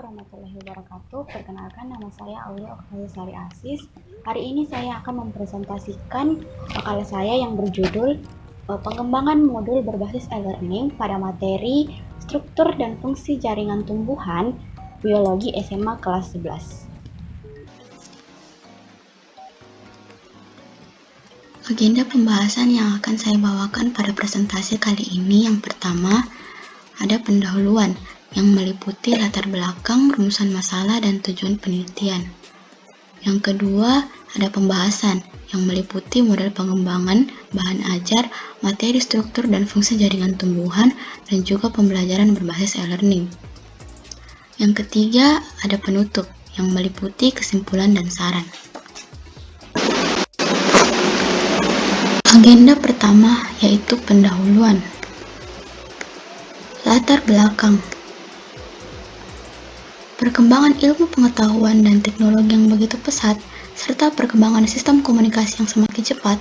warahmatullahi wabarakatuh. Perkenalkan, nama saya Aulia Oktaviasari Asis. Hari ini saya akan mempresentasikan makalah saya yang berjudul Pengembangan Modul Berbasis E-Learning pada materi Struktur dan Fungsi Jaringan Tumbuhan Biologi SMA kelas 11. Agenda pembahasan yang akan saya bawakan pada presentasi kali ini yang pertama, ada pendahuluan yang meliputi latar belakang, rumusan masalah, dan tujuan penelitian. Yang kedua, ada pembahasan yang meliputi model pengembangan, bahan ajar, materi struktur dan fungsi jaringan tumbuhan, dan juga pembelajaran berbasis e-learning. Yang ketiga, ada penutup yang meliputi kesimpulan dan saran. Agenda pertama yaitu pendahuluan. Latar belakang. Perkembangan ilmu pengetahuan dan teknologi yang begitu pesat, serta perkembangan sistem komunikasi yang semakin cepat,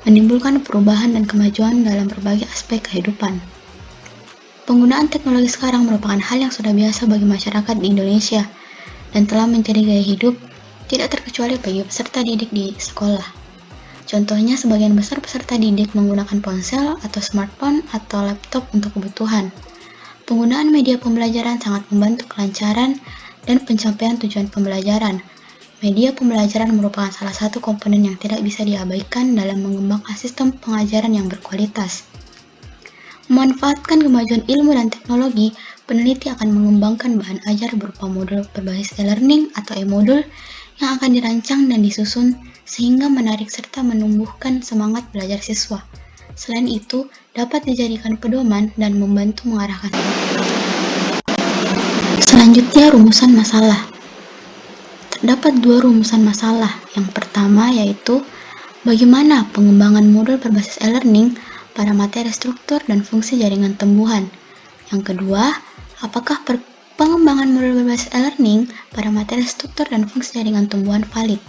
menimbulkan perubahan dan kemajuan dalam berbagai aspek kehidupan. Penggunaan teknologi sekarang merupakan hal yang sudah biasa bagi masyarakat di Indonesia, dan telah menjadi gaya hidup tidak terkecuali bagi peserta didik di sekolah. Contohnya, sebagian besar peserta didik menggunakan ponsel atau smartphone atau laptop untuk kebutuhan. Penggunaan media pembelajaran sangat membantu kelancaran dan pencapaian tujuan pembelajaran. Media pembelajaran merupakan salah satu komponen yang tidak bisa diabaikan dalam mengembangkan sistem pengajaran yang berkualitas. Memanfaatkan kemajuan ilmu dan teknologi, peneliti akan mengembangkan bahan ajar berupa modul berbasis e-learning atau e-modul yang akan dirancang dan disusun sehingga menarik serta menumbuhkan semangat belajar siswa. Selain itu, dapat dijadikan pedoman dan membantu mengarahkan. Selanjutnya, rumusan masalah. Terdapat dua rumusan masalah. Yang pertama yaitu bagaimana pengembangan modul berbasis e-learning pada materi struktur dan fungsi jaringan tumbuhan. Yang kedua, apakah pengembangan modul berbasis e-learning pada materi struktur dan fungsi jaringan tumbuhan valid.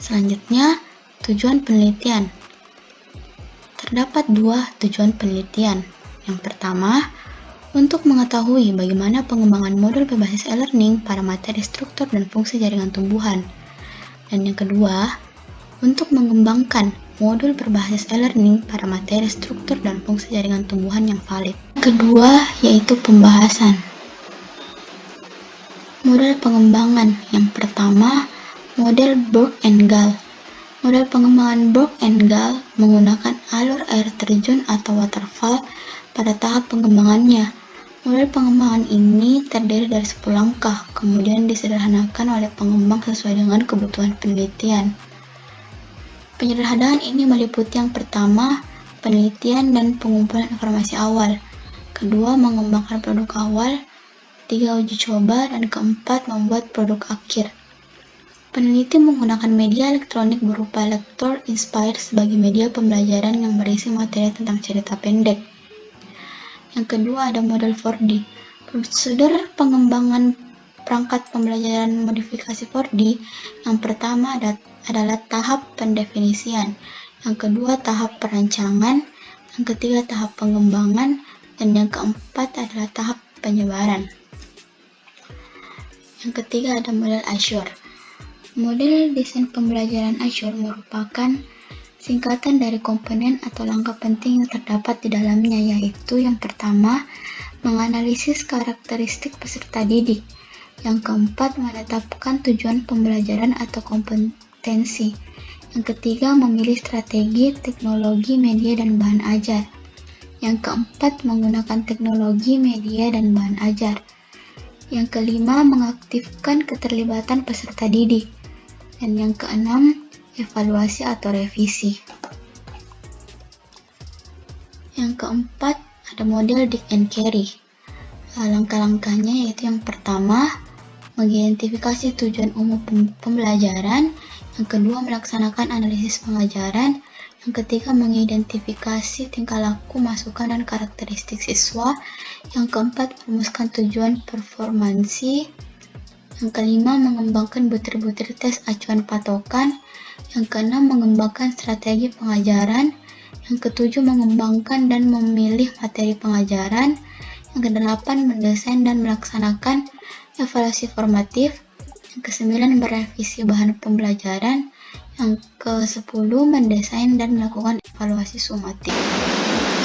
Selanjutnya, tujuan penelitian. Terdapat dua tujuan penelitian. Yang pertama, untuk mengetahui bagaimana pengembangan modul berbasis e-learning pada materi struktur dan fungsi jaringan tumbuhan. Dan yang kedua, untuk mengembangkan modul berbasis e-learning pada materi struktur dan fungsi jaringan tumbuhan yang valid. Kedua, yaitu pembahasan. Model pengembangan. Yang pertama, model Borg and Gall. Model pengembangan Borg and Gall menggunakan alur air terjun atau waterfall pada tahap pengembangannya. Model pengembangan ini terdiri dari 10 langkah, kemudian disederhanakan oleh pengembang sesuai dengan kebutuhan penelitian. Penyederhanaan ini meliputi yang pertama, penelitian dan pengumpulan informasi awal. Kedua, mengembangkan produk awal. Ketiga, uji coba. Dan keempat, membuat produk akhir. Peneliti menggunakan media elektronik berupa Lecture Inspire sebagai media pembelajaran yang berisi materi tentang cerita pendek. Yang kedua ada model 4D. Prosedur pengembangan perangkat pembelajaran modifikasi 4D. Yang pertama adalah tahap pendefinisian. Yang kedua tahap perancangan. Yang ketiga tahap pengembangan. Dan yang keempat adalah tahap penyebaran. Yang ketiga ada model Azure. Model desain pembelajaran Azure merupakan singkatan dari komponen atau langkah penting yang terdapat di dalamnya, yaitu yang pertama, menganalisis karakteristik peserta didik. Yang keempat, menetapkan tujuan pembelajaran atau kompetensi. Yang ketiga, memilih strategi, teknologi, media, dan bahan ajar. Yang keempat, menggunakan teknologi, media, dan bahan ajar. Yang kelima, mengaktifkan keterlibatan peserta didik. Dan yang keenam, evaluasi atau revisi. Yang keempat, ada model Dig and Carry. Langkah-langkahnya yaitu yang pertama, mengidentifikasi tujuan umum pembelajaran. Yang kedua, melaksanakan analisis pengajaran. Yang ketiga, mengidentifikasi tingkah laku, masukan, dan karakteristik siswa. Yang keempat, merumuskan tujuan performansi. Yang kelima, mengembangkan butir-butir tes acuan patokan. Yang keenam, mengembangkan strategi pengajaran. Yang ketujuh, mengembangkan dan memilih materi pengajaran. Yang ke-8, mendesain dan melaksanakan evaluasi formatif. Yang ke-9, merevisi bahan pembelajaran. Yang ke-10, mendesain dan melakukan evaluasi sumatif.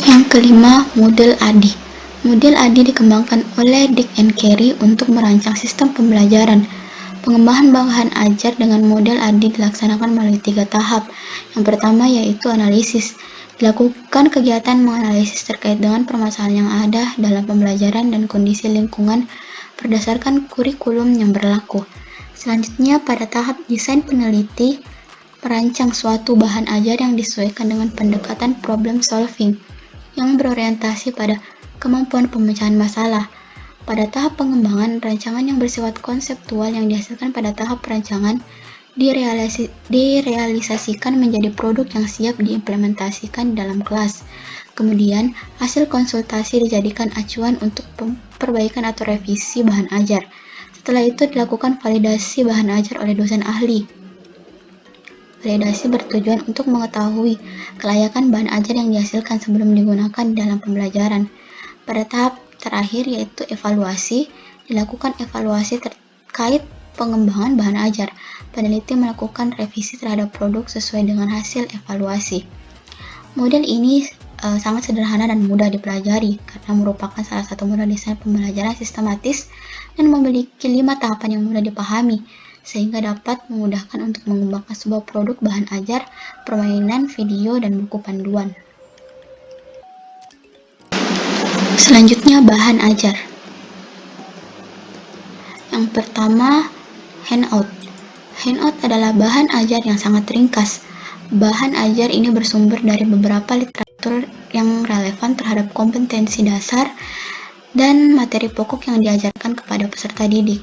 Yang kelima, model ADI. Model ADI dikembangkan oleh Dick and Carey untuk merancang sistem pembelajaran. Pengembangan bahan ajar dengan model ADI dilaksanakan melalui 3 tahap. Yang pertama yaitu analisis. Dilakukan kegiatan menganalisis terkait dengan permasalahan yang ada dalam pembelajaran dan kondisi lingkungan berdasarkan kurikulum yang berlaku. Selanjutnya, pada tahap desain, peneliti merancang suatu bahan ajar yang disesuaikan dengan pendekatan problem solving yang berorientasi pada kemampuan pemecahan masalah. Pada tahap pengembangan, rancangan yang bersifat konseptual yang dihasilkan pada tahap perancangan direalisasikan menjadi produk yang siap diimplementasikan dalam kelas. Kemudian, hasil konsultasi dijadikan acuan untuk perbaikan atau revisi bahan ajar. Setelah itu dilakukan validasi bahan ajar oleh dosen ahli. Validasi bertujuan untuk mengetahui kelayakan bahan ajar yang dihasilkan sebelum digunakan dalam pembelajaran. Pada tahap terakhir yaitu evaluasi, dilakukan evaluasi terkait pengembangan bahan ajar. Peneliti melakukan revisi terhadap produk sesuai dengan hasil evaluasi. Model ini sangat sederhana dan mudah dipelajari karena merupakan salah satu model desain pembelajaran sistematis dan memiliki 5 tahapan yang mudah dipahami, sehingga dapat memudahkan untuk mengembangkan sebuah produk bahan ajar, permainan, video, dan buku panduan. Selanjutnya, bahan ajar. Yang pertama, handout. Handout adalah bahan ajar yang sangat ringkas. Bahan ajar ini bersumber dari beberapa literatur yang relevan terhadap kompetensi dasar dan materi pokok yang diajarkan kepada peserta didik.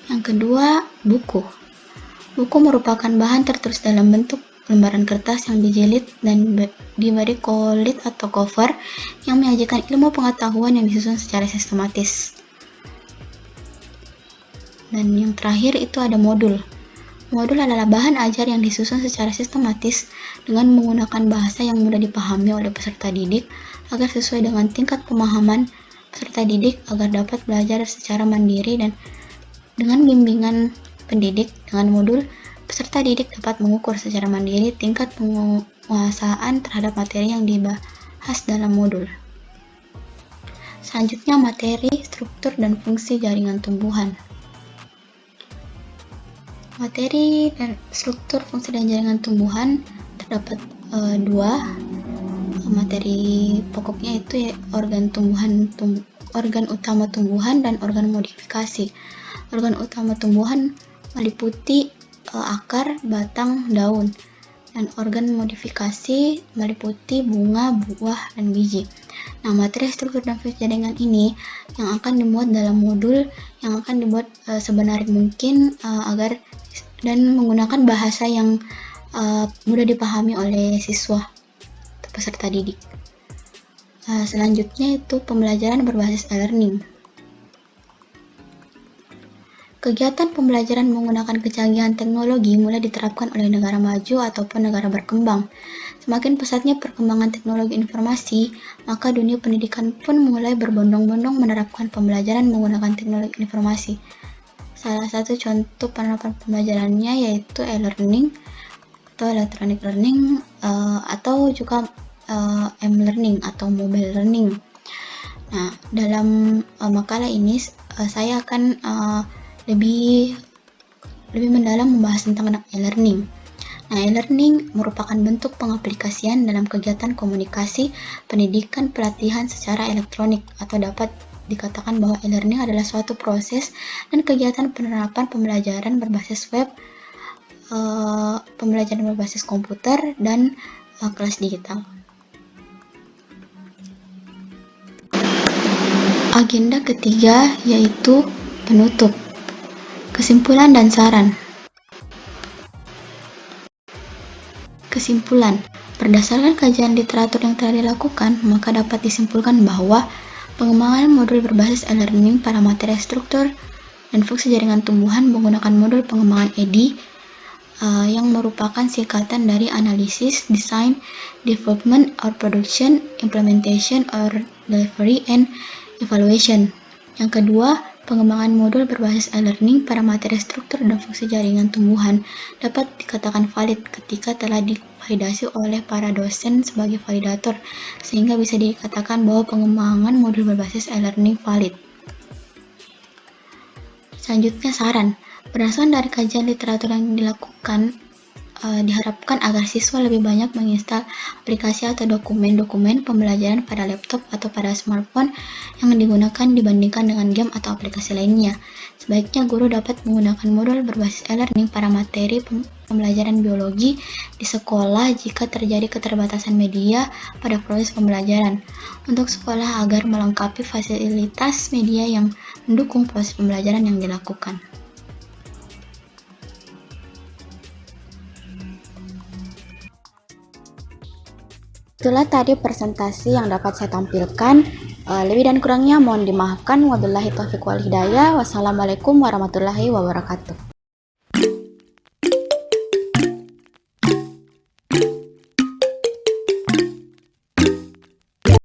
Yang kedua, buku. Buku merupakan bahan tertulis dalam bentuk lembaran kertas yang dijilid dan diberi kulit atau cover yang menyajikan ilmu pengetahuan yang disusun secara sistematis. Dan yang terakhir itu ada modul. Modul adalah bahan ajar yang disusun secara sistematis dengan menggunakan bahasa yang mudah dipahami oleh peserta didik agar sesuai dengan tingkat pemahaman peserta didik agar dapat belajar secara mandiri. Dan dengan bimbingan pendidik dengan modul, peserta didik dapat mengukur secara mandiri tingkat penguasaan terhadap materi yang dibahas dalam modul. Selanjutnya, materi, struktur, dan fungsi jaringan tumbuhan. Materi dan struktur, fungsi, dan jaringan tumbuhan terdapat 2. Materi pokoknya itu ya, organ utama tumbuhan dan organ modifikasi. Organ utama tumbuhan meliputi akar, batang, daun, dan organ modifikasi meliputi bunga, buah, dan biji. Nah, materi, struktur, dan fungsi jaringan ini yang akan dimuat dalam modul yang akan dibuat sebenarnya mungkin agar dan menggunakan bahasa yang mudah dipahami oleh siswa atau peserta didik. Selanjutnya itu pembelajaran berbasis e-learning. Kegiatan pembelajaran menggunakan kecanggihan teknologi mulai diterapkan oleh negara maju ataupun negara berkembang. Semakin pesatnya perkembangan teknologi informasi, maka dunia pendidikan pun mulai berbondong-bondong menerapkan pembelajaran menggunakan teknologi informasi. Salah satu contoh penerapan pembelajarannya yaitu e-learning atau electronic learning atau juga m-learning atau mobile learning. Nah, dalam makalah ini saya akan lebih mendalam membahas tentang e-learning. Nah, e-learning merupakan bentuk pengaplikasian dalam kegiatan komunikasi, pendidikan, pelatihan secara elektronik atau dapat dikatakan bahwa e-learning adalah suatu proses dan kegiatan penerapan pembelajaran berbasis web, pembelajaran berbasis komputer, dan kelas digital. Agenda ketiga yaitu penutup, kesimpulan, dan saran. Kesimpulan, berdasarkan kajian literatur yang telah dilakukan, maka dapat disimpulkan bahwa pengembangan modul berbasis e-learning pada materi struktur dan fungsi jaringan tumbuhan menggunakan modul pengembangan EDI yang merupakan singkatan dari Analysis, Design, Development, or Production, Implementation, or Delivery, and Evaluation. Yang kedua, pengembangan modul berbasis e-learning pada materi struktur dan fungsi jaringan tumbuhan dapat dikatakan valid ketika telah divalidasi oleh para dosen sebagai validator, sehingga bisa dikatakan bahwa pengembangan modul berbasis e-learning valid. Selanjutnya, saran. Berdasarkan dari kajian literatur yang dilakukan, diharapkan agar siswa lebih banyak menginstal aplikasi atau dokumen-dokumen pembelajaran pada laptop atau pada smartphone yang digunakan dibandingkan dengan game atau aplikasi lainnya. Sebaiknya guru dapat menggunakan modul berbasis e-learning pada materi pembelajaran biologi di sekolah jika terjadi keterbatasan media pada proses pembelajaran, untuk sekolah agar melengkapi fasilitas media yang mendukung proses pembelajaran yang dilakukan. Itulah tadi presentasi yang dapat saya tampilkan. Lebih dan kurangnya mohon dimaafkan. Wabillahi taufiq wal hidayah. Wassalamualaikum warahmatullahi wabarakatuh.